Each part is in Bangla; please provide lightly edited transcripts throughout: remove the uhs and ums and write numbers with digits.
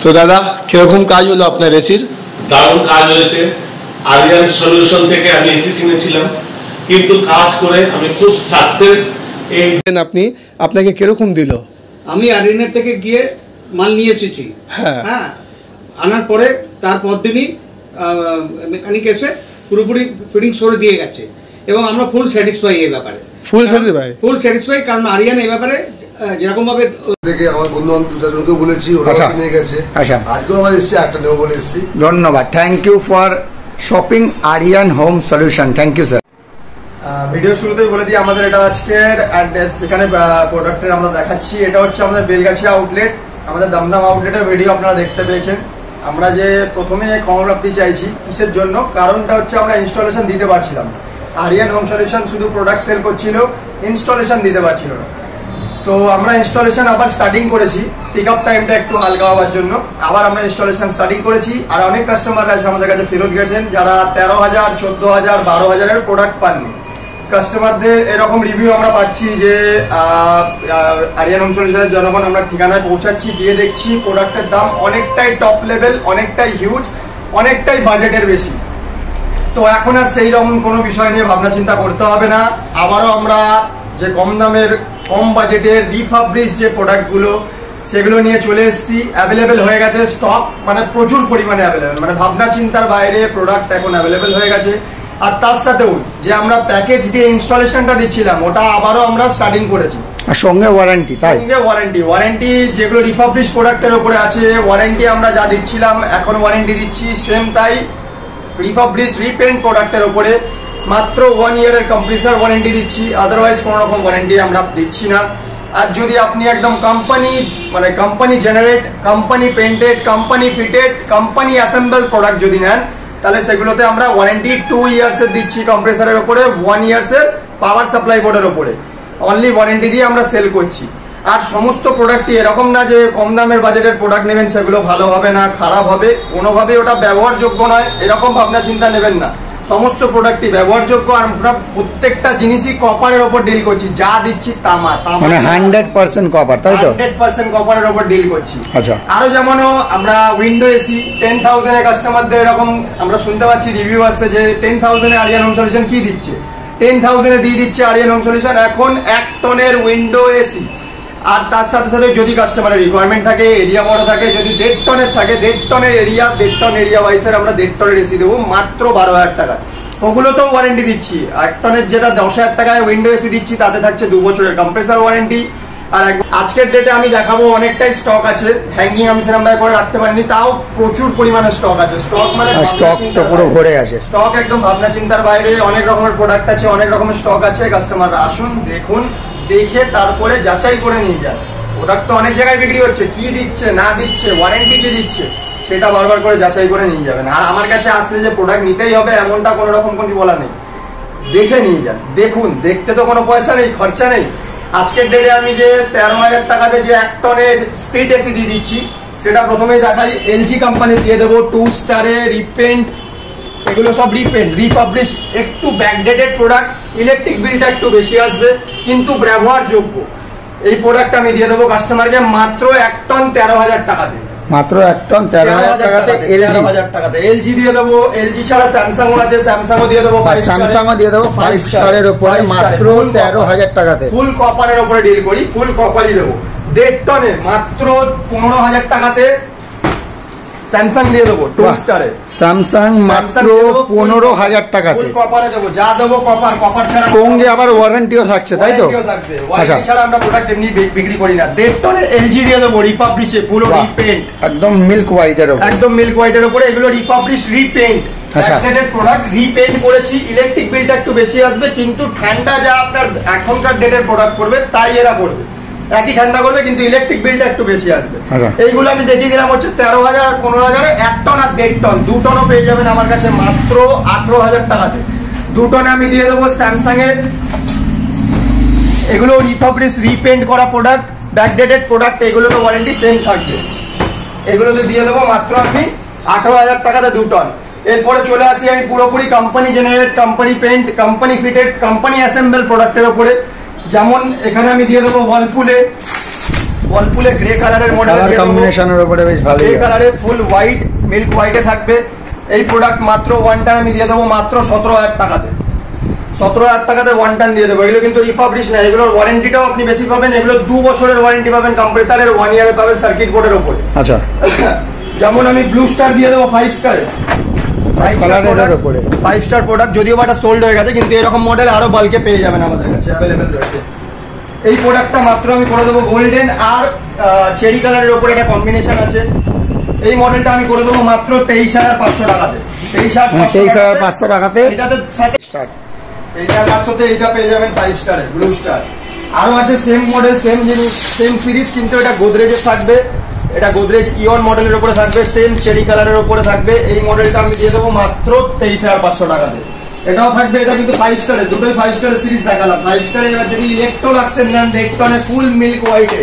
তো দাদা কিরকম কাজ হলো আপনার এসির? দারুণ কাজ হয়েছে। আরিয়ান সলিউশন থেকে আমি এসি কিনেছিলাম, কিন্তু কাজ করে আমি খুব সাকসেস। এই আপনাকে কিরকম দিল? আমি আরিয়ানের থেকে গিয়ে মাল নিয়ে এসেছি। হ্যাঁ, আনার পরে তারপর দিনই মেকানিক এসে পুরোপুরি ফিটিংস করে দিয়ে গেছে এবং আমরা ফুল স্যাটিসফাই এই ব্যাপারে। ফুল স্যাটিসফাই কারণ আরিয়ান এই ব্যাপারে যেরকম ভাবে দেখে আমার বন্ধু বান্ধবকে বলেছি, ওরা নিয়ে গেছে। আজকেও আমার এসেছে, একটা নেবো বলে এসেছি। ধন্যবাদ, thank you for shopping Aryan home solution. Thank you sir. Video শুরুতেই বলে দিই আমাদের এটা আজকের অ্যাড্রেস, যেখানে প্রোডাক্টের আমরা দেখাচ্ছি। এটা হচ্ছে আমাদের বেলগাছিয়া আউটলেট, আমাদের দমদম আউটলেটের ভিডিও আপনারা দেখতে পেয়েছেন। আমরা যে প্রথমে খবর রাখতে চাইছি কিসের জন্য, কারণটা হচ্ছে আমরা ইনস্টলেশন দিতে পারছিলাম না। আরিয়ান হোম সলিউশন শুধু প্রোডাক্ট সেল করছিল, ইনস্টলেশন দিতে পারছিল না। তো আমরা ইনস্টলেশন আবার স্টার্টিং করেছি, পিক আপ টাইমটা একটু হালকা হওয়ার জন্য আবার আমরা ইনস্টলেশন স্টার্টিং করেছি। আর অনেক কাস্টমাররা আছে আমাদের কাছে ফেরত গেছেন, যারা 13,000, 14,000, 12,000-এর প্রোডাক্ট পাননি। কাস্টমারদের এরকম রিভিউ আমরা পাচ্ছি যে আরিয়ান হোম সলিউশনের যখন আমরা ঠিকানায় পৌঁছাচ্ছি, গিয়ে দেখছি প্রোডাক্টের দাম অনেকটাই টপ লেভেল, অনেকটাই হিউজ, অনেকটাই বাজেটের বেশি। তো এখন আর সেই রকম কোনো বিষয় নিয়ে ভাবনা চিন্তা করতে হবে না। আবারও আমরা যে কম দামের, কম বাজেটের রিফাবলিশ যে প্রোডাক্টগুলো, সেগুলো নিয়ে চলে এসেছি। অ্যাভেলেবেল হয়ে গেছে স্টক, মানে প্রচুর পরিমাণে অ্যাভেলেবেল, মানে ভাবনা চিন্তার বাইরে প্রোডাক্ট এখন অ্যাভেলেবেল হয়ে গেছে। আর তার সাথেও যে আমরা প্যাকেজ দিয়ে ইনস্টলেশনটা দিচ্ছিলাম, ওটা আবারও আমরা স্টার্টিং করেছি। আর সঙ্গে ওয়ারেন্টি, সঙ্গে ওয়ারেন্টি যেগুলো রিফাবলিশ প্রোডাক্টের উপরে আছে, ওয়ারেন্টি আমরা যা দিচ্ছিলাম এখন ওয়ারেন্টি দিচ্ছি সেম তাই। রিফাবলিশ রিপেন্ট প্রোডাক্টের উপরে মাত্র 1 ইয়ারের কম্প্রেসার ওয়ারেন্টি দিচ্ছি, আদারওয়াইজ কোনো রকম ওয়ারেন্টি আমরা দিচ্ছি না। আর যদি আপনি একদম company generate, company painted, company fitted, company assemble product যদি নেন, তাহলে সেগুলোতে আমরা ওয়ারেন্টি 2 ইয়ার্সের দিচ্ছি কম্প্রেসারের উপরে, 1 ইয়ার্সের পাওয়ার সাপ্লাই বোর্ডের উপরে। অনলি ওয়ারেন্টি দিয়ে আমরা সেল করছি। আর সমস্ত প্রোডাক্টই এরকম না যে কম দামের বাজেটের প্রোডাক্ট নেবেন সেগুলো ভালো হবে না, খারাপ হবে, কোনোভাবে ওটা ব্যবহারযোগ্য নয়, এরকম ভাবনা চিন্তা নেবেন না। সমস্ত প্রোডাক্টই ব্যবহারযোগ্য। আর আমরা প্রত্যেকটা জিনিসই কপারের উপর ডিল করছি, যা দিচ্ছি তামা, মানে 100% কপার, তাই তো? 100% কপারের উপর ডিল করছি। আচ্ছা, আরো যেমন আমরা উইন্ডো এসি 10,000 এ কাস্টমারদের এরকম আমরা শুনতে পাচ্ছি রিভিউ আসছে যে 10,000 এ আরিয়ান হোম সলিউশন কি দিচ্ছে, 10,000 এ দিয়ে দিচ্ছে আরিয়ান হোম সলিউশন এখন 1 টনের উইন্ডো এসি। আর তার সাথে সাথে যদি কাস্টমারের রিকোয়ারমেন্ট থাকে, এরিয়া বড় থাকে, যদি 1.5 টনের থাকে, 1.5 টনের এরিয়া, 1.5 টন এরিয়া ওয়াইসের আমরা 1.5 টনের এসি দেবো মাত্র 12,000 টাকা। ওগুলো তো ওয়ারেন্টি দিচ্ছি। 1 টনের যেটা 10,000 টাকায় উইন্ডো এসি দিচ্ছি, তাতে থাকছে 2 বছরের কম্প্রেসার ওয়ারেন্টি। আর আজকের ডেটে আমি দেখাবো অনেকটাই স্টক আছে, হ্যাঙ্গিং আমি সেরকম ভাবে করে রাখতে পারিনি, তাও প্রচুর পরিমাণে স্টক আছে। স্টক মানে স্টক তো পুরো ভরে আছে, স্টক একদম ভাবনা চিন্তার বাইরে। অনেক রকমের প্রোডাক্ট আছে, অনেক রকমের স্টক আছে। কাস্টমাররা আসুন, দেখুন, দেখে তারপরে যাচাই করে নিয়ে যান। প্রোডাক্ট তো অনেক জায়গায় বিক্রি হচ্ছে, কি দিচ্ছে না দিচ্ছে, ওয়ারেন্টি কি দিচ্ছে, সেটা বারবার করে যাচাই করে নিয়ে যাবেন। আর আমার কাছে আসলে যে প্রোডাক্ট নিতেই হবে এমনটা কোনো রকম কোনো বলা নেই, দেখে নিয়ে যান। দেখুন, দেখতে তো কোনো পয়সা নেই, খরচা নেই। আজকের ডেটে আমি যে 13,000 টাকাতে যে 1 টনের স্প্লিট এসি দিয়ে দিচ্ছি, সেটা প্রথমেই দেখাই। এলজি কোম্পানি দিয়ে দেবো 2 স্টারে রিপেন্ট, এগুলো সব রিপেন্ট, রিপাবলিশ, একটু ব্যাকডেটেড প্রোডাক্ট, ইলেকট্রিক বিলটা একটু বেশি আসবে কিন্তু ব্যবহারযোগ্য। এই প্রোডাক্ট আমি দিয়ে দেবো কাস্টমারকে মাত্র 1 টন 13,000 টাকাতে, মাত্র 1 টন 13,000 টাকাতে। 13,000 টাকাতে এলজি দিয়ে দেবো। এলজি ছাড়া স্যামসাংও আছে, স্যামসাংও দিয়ে দেবো, 5 স্টারের উপরে মাত্র 13,000 টাকাতে। ফুল কপারের উপরে ডিল করি, ফুল কপারই দেবো 1.5 টনে মাত্র 15,000 টাকাতে। স্যামসাং দিয়ে দেবো 2 স্টারে, স্যামসাং মাত্র 15,000 টাকাতে। ফুল কপারে দেবো, যা দেবো কপার, কপার ছাড়া সঙ্গে আবার ওয়ারেন্টিও থাকছে, তাই তো? ওয়ারেন্টি ছাড়া আমরা প্রোডাক্ট এমনি বিক্রি করি না। 1.5 টনের এলজি দিয়ে দেবো রিপাবলিশে, পুরো রিপেন্ট, একদম মিল্ক হোয়াইটের উপরে, একদম মিল্ক হোয়াইটের উপরে। এগুলো republish repent, backdated product, repent করেছি। ইলেকট্রিক বিলটা একটু বেশি আসবে কিন্তু ঠান্ডা যা আপনার এখনকার ডেটের প্রোডাক্ট করবে তাই এরা করবে, একই ঠান্ডা করবে কিন্তু ইলেকট্রিক বিলটা একটু বেশি আসবে। এইগুলো আমি দেখিয়ে দিলাম হচ্ছে 13,000 আর 15,000, 1 টন আর 1.5 টন, 2 টনও পেয়ে যাবেন আমার কাছে মাত্র 18,000 টাকাতে। 2 টনে আমি দিয়ে দেবো স্যামসাং এর, এগুলো রিপাবলিশ রিপেন্ট করা প্রোডাক্ট, ব্যাকডেটেড প্রোডাক্ট, এগুলো তো ওয়ারেন্টি সেম থাকবে। এগুলোতে দিয়ে দেবো মাত্র আমি 18,000 টাকাতে 2 টন। এরপরে চলে আসি আমি পুরোপুরি company generate, company paint, company fitted, company assemble প্রোডাক্টের উপরে। যেমন এখানে আমি দিয়ে দেবো ওয়ালপুলে ওয়ালপুলে গ্রে কালারের মডেল কম্বিনেশনের উপরে বেশ ভালো, গ্রে কালারে ফুল হোয়াইট মিল্ক হোয়াইটে থাকবে। এই প্রোডাক্ট মাত্র ওয়ান টান আমি দিয়ে দেবো মাত্র 17,000 টাকাতে। 17,000 টাকাতে ওয়ান টান দিয়ে দেবো। এগুলো কিন্তু রিফাবলিশ না, এগুলোর ওয়ারেন্টিটাও আপনি বেশি পাবেন। এগুলো 2 বছরের ওয়ারেন্টি পাবেন কম্প্রেসারের, 1 ইয়ারের পাবেন সার্কিট বোর্ডের উপরে। আচ্ছা, যেমন আমি ব্লু স্টার দিয়ে দেবো 5 স্টারের, 5 স্টার প্রোডাক্ট, যদিও এটা সোল্ড হয়ে গেছে, কিন্তু এরকম মডেল আরো বাল্কে পেয়ে যাবেন আমাদের কাছে, অ্যাভেলেবেল রয়েছে। এই প্রোডাক্টটা মাত্র আমি করে দেবো গোল্ডেন আর চেরি কালারের উপরে একটা কম্বিনেশন আছে। এই মডেলটা আমি করে দেবো মাত্র 23,500 টাকাতে। 23,500 টাকাতে এটাতে সাথে স্টার্ট 23,500তে এইটা পেয়ে যাবেন 5 স্টারের ব্লু স্টার। আরো আছে সেম মডেল, সেম জিনিস, সেম সিরিজ, কিন্তু এটা গোদরেজের থাকবে। এটা গোদরেজ ইয়ন মডেলের উপরে থাকবে, সেম চেরি কালারের উপরে থাকবে। এই মডেলটা আমি দিয়ে দেবো মাত্র 23,500 টাকাতে। এটাও থাকবে, এটা কিন্তু 5 স্টারের, দুটোই 5 স্টারের সিরিজ দেখালাম। 5 স্টারে এবার যদি ইলেকট্রোলাক্সের নেন, ইলেকট্রনে ফুল মিল্ক হোয়াইটে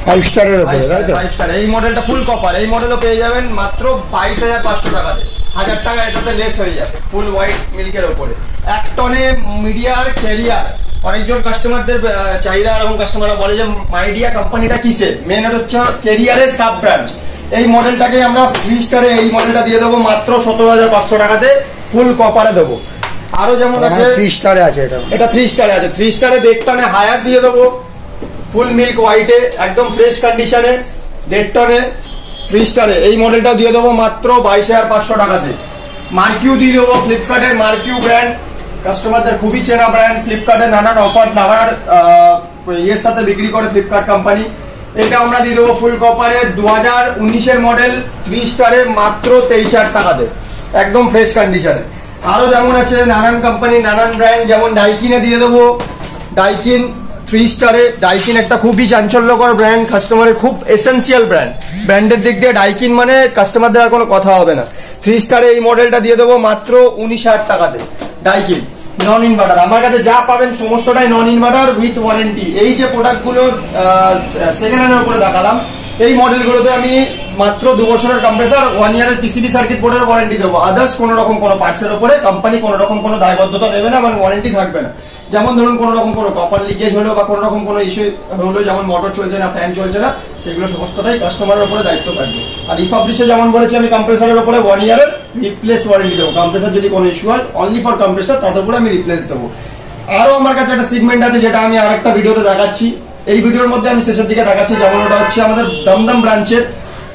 5 স্টারের উপরে, তাই তো? 5 স্টার। এই মডেলটা ফুল কপার, এই মডেলও পেয়ে যাবেন মাত্র 22,500 টাকাতে। 1000 টাকা এটাতে লেস হয়ে যাবে, ফুল হোয়াইট মিল্কের উপরে। 1 টনে মিডিয়ার ক্যারিয়ার। অনেকজন কাস্টমারদের চাহিদা, এরকম কাস্টমাররা বলে যে মাইডিয়া কোম্পানিটা কিসের, মেন হচ্ছে ক্যারিয়ারের সাব ব্রাঞ্চ। এই মডেলটাকে আমরা 3 স্টারে এই মডেলটা দিয়ে দেবো মাত্র 17,500 টাকাতে, ফুল কপারে দেবো। আরো যেমন আছে 3 স্টারে আছে, এটা 3 স্টারে আছে। 3 স্টারে 1.5 টনে হায়ার দিয়ে দেবো, ফুল মিল্ক হোয়াইটে, একদম ফ্রেশ কন্ডিশনে, 1.5 টনে 3 স্টারে। এই মডেলটা দিয়ে দেবো মাত্র 22,500 টাকাতে। মার্কিউ দিয়ে দেবো, ফ্লিপকার্টের মার্কিউ ব্র্যান্ড, কাস্টমারদের খুবই চেনা ব্র্যান্ড। ফ্লিপকার্টে নানান অফার নানান ইয়ের সাথে বিক্রি করে ফ্লিপকার্ট কোম্পানি। এটা আমরা দিয়ে দেবো ফুল কপারে 2019-এর মডেল 3 স্টারে মাত্র 23,000 টাকাতে, একদম ফ্রেশ কন্ডিশনে। আরো যেমন আছে নানান কোম্পানি, নানান ব্র্যান্ড, যেমন ডাইকিনে দিয়ে দেবো, ডাইকিন 3 স্টারে। ডাইকিন একটা খুবই চাঞ্চল্যকর ব্র্যান্ড, কাস্টমারের খুব এসেন্সিয়াল ব্র্যান্ড। ব্র্যান্ডের দিক দিয়ে ডাইকিন মানে কাস্টমারদের আর কোনো কথা হবে না। 3 স্টারে এই মডেলটা দিয়ে দেবো মাত্র 19,000 টাকাতে। ডাইকিন নন ইনভার্টার, আমার কাছে যা পাবেন সমস্তটাই নন ইনভার্টার উইথ ওয়ারেন্টি। এই যে প্রোডাক্টগুলো সেকেন্ড হ্যান্ডের উপরে দেখালাম, এই মডেলগুলোতে আমি মাত্র 2 বছরের কম্প্রেসার, 1 ইয়ারের পিসিবি সার্কিট বোর্ডের ওয়ারেন্টি দেবো। আদার্স কোনো রকম কোনো পার্টসের উপরে কোম্পানি কোনো রকম কোনো দায়বদ্ধতা নেবে না, এবং ওয়ারেন্টি থাকবে না। যেমন ধরুন কোনো রকম কোনো কপার লিকেজ হলো বা কোনো রকম কোনো ইস্যু হলো, যেমন মোটর চলছে না, ফ্যান চলছে না, সেগুলো সমস্তটাই কাস্টমারের উপরে দায়িত্ব থাকবে। আর রিফাবলিশে যেমন বলেছি আমি কম্প্রেসারের উপরে 1 ইয়ারের রিপ্লেস ওয়ারেন্টি দেবো। কম্প্রেসার যদি কোনো ইস্যু হয় অনলি ফর কম্প্রেসার, তাদের উপরে আমি রিপ্লেস দেবো। আরো আমার কাছে একটা সেগমেন্ট আছে যেটা আমি আরেকটা ভিডিওতে দেখাচ্ছি, এই ভিডিওর মধ্যে আমি শেষের দিকে দেখাচ্ছি। যেমন ওটা হচ্ছে আমাদের দমদম ব্রাঞ্চের,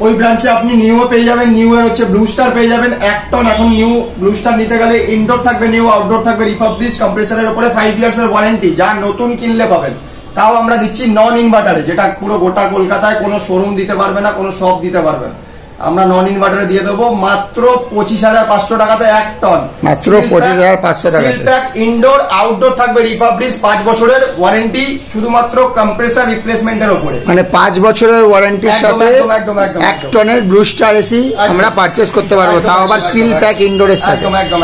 ওই ব্রাঞ্চে আপনি নিউ পেয়ে যাবেন, নিউ এর হচ্ছে ব্লু স্টার পেয়ে যাবেন 1 টন। এখন নিউ ব্লু স্টার নিতে গেলে ইনডোর থাকবে নিউ, আউটডোর থাকবে রিফাবলিশ, কম্প্রেসারের উপরে 5 ইয়ার্স এর ওয়ারেন্টি, যা নতুন কিনলে পাবেন। তাও আমরা দিচ্ছি নন ইনভার্টারে, যেটা পুরো গোটা কলকাতায় কোনো শোরুম দিতে পারবে না, কোনো শপ দিতে পারবে না। আমরা নন ইনভার্টারে দিয়ে দেবো মাত্র 25,500 টাকাতে 1 টন, মাত্র 25,500 টাকা। ইনডোর আউটডোর থাকবে রিফাবলিশ, 5 বছরের ওয়ারেন্টি শুধুমাত্র কম্প্রেসার রিপ্লেসমেন্টের উপরে। মানে 5 বছরের ওয়ারেন্টির সাথে 1 টনের ব্লু স্টার এসি আমরা পারচেজ করতে পারবো, তাও আবার সিল প্যাক ইনডোরের সাথে। একদম।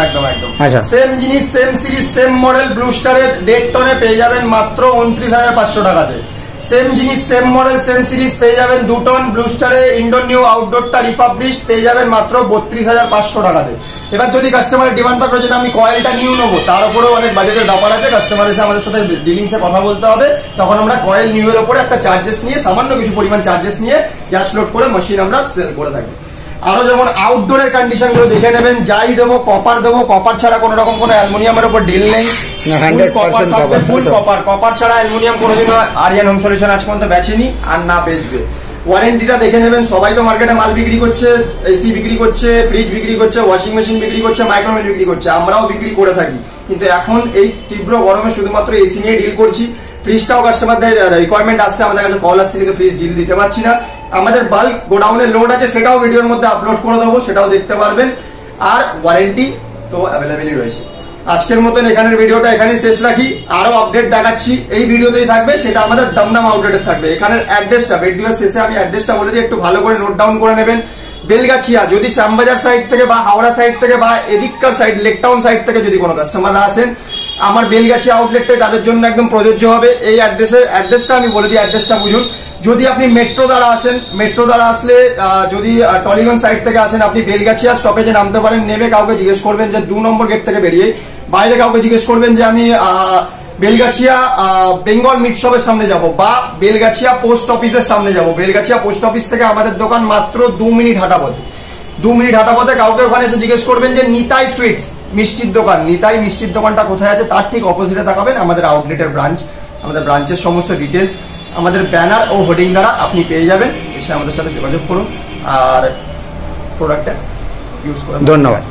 আচ্ছা, সেম জিনিস, same series, same model blue স্টারের 1.5 টনে পেয়ে যাবেন মাত্র 29,500 টাকাতে। সেম জিনিস, সেম মডেল, সেম সিরিজ পেয়ে যাবেন 2 টন ব্লু স্টারে, ইনডোর নিউ, আউটডোরটা রিফাবলিশ পেয়ে যাবেন মাত্র 32,500 টাকাতে। এবার যদি কাস্টমারের ডিমান্ড থাকে যেটা আমি কয়েলটা নিউ নেবো, তার উপরেও অনেক বাজেটের ব্যাপার আছে। কাস্টমার এসে আমাদের সাথে ডিলিংসে কথা বলতে হবে, তখন আমরা কয়েল নিউ এর উপরে একটা চার্জেস নিয়ে, সামান্য কিছু পরিমাণ চার্জেস নিয়ে গ্যাস লোড করে মেশিন আমরা সেল করে থাকি। আরো যেমন আউটডোরের কন্ডিশন গুলো দেখে নেবেন, যাই দেবো কপার দেবো, কপার ছাড়া কোনো রকম কোনো অ্যালুমিনিয়ামের উপর ডিল নেই, কপার থাকবে, ফুল কপার। কপার ছাড়া অ্যালুমিনিয়াম কোনোদিনও আরিয়ান হোম সলিউশন আজ পর্যন্ত বেচেনি আর না বেচবে। ওয়ারেন্টিটা দেখে নেবেন, সবাই তো মার্কেটে মাল বিক্রি করছে, এসি বিক্রি করছে, ফ্রিজ বিক্রি করছে, ওয়াশিং মেশিন বিক্রি করছে, মাইক্রোওয়েভ বিক্রি করছে, আমরাও বিক্রি করে থাকি। কিন্তু এখন এই তীব্র গরমে শুধুমাত্র এসি নিয়ে ডিল করছি। ফ্রিজটাও কাস্টমারদের রিকোয়ারমেন্ট আসছে, আমাদের কাছে কল আসছে, কিন্তু ফ্রিজ ডিল দিতে পারছি না। আমাদের বাল্ক গোডাউনের লোড আছে, সেটাও ভিডিওর মধ্যে আপলোড করে দেবো, সেটাও দেখতে পারবেন। আর ওয়ারেন্টি তো অ্যাভেলেবেলই রয়েছে। আজকের মতন এখানের ভিডিওটা এখানেই শেষ রাখি। আরো আপডেট দেখাচ্ছি এই ভিডিওতেই থাকবে, সেটা আমাদের দমদম আউটলেটে থাকবে। এখানের অ্যাড্রেসটা ভিডিওর শেষে আমি অ্যাড্রেসটা বলে দিই, একটু ভালো করে নোট ডাউন করে নেবেন। বেলগাছিয়া, যদি শ্যামবাজার সাইড থেকে বা হাওড়া সাইড থেকে বা এদিককার সাইড লেকটাউন সাইড থেকে যদি কোনো কাস্টমাররা আসেন, আমার বেলগাছিয়া আউটলেটটাই তাদের জন্য একদম প্রযোজ্য হবে। এই অ্যাড্রেসটা আমি বলে দিই, অ্যাড্রেসটা বুঝুন। যদি আপনি মেট্রো দ্বারা আসেন, মেট্রো দ্বারা আসলে যদি টলিগঞ্জ সাইড থেকে আসেন, আপনি বেলগাছিয়া স্টপেজে নামতে পারেন। নেমে কাউকে জিজ্ঞেস করবেন যে 2 নম্বর গেট থেকে বেরিয়ে, বাইরে কাউকে জিজ্ঞেস করবেন যে আমি বেলগাছিয়া বেঙ্গল মিট শপের সামনে যাব বা বেলগাছিয়া পোস্ট অফিসের সামনে যাব। বেলগাছিয়া পোস্ট অফিস থেকে আমাদের দোকান মাত্র 2 মিনিট হাঁটা পথে। 2 মিনিট হাঁটা পথে কাউকে ওখানে এসে জিজ্ঞেস করবেন যে নিতাই সুইটস মিষ্টির দোকান, নিতাই মিষ্টির দোকানটা কোথায় আছে, তার ঠিক অপোজিটে তাকাবেন আমাদের আউটলেটের ব্রাঞ্চ। আমাদের ব্রাঞ্চের সমস্ত ডিটেলস আমাদের ব্যানার ও হোর্ডিং দ্বারা আপনি পেয়ে যাবেন। এসে আমাদের সাথে যোগাযোগ করুন আর প্রোডাক্টটা ইউজ করুন। ধন্যবাদ।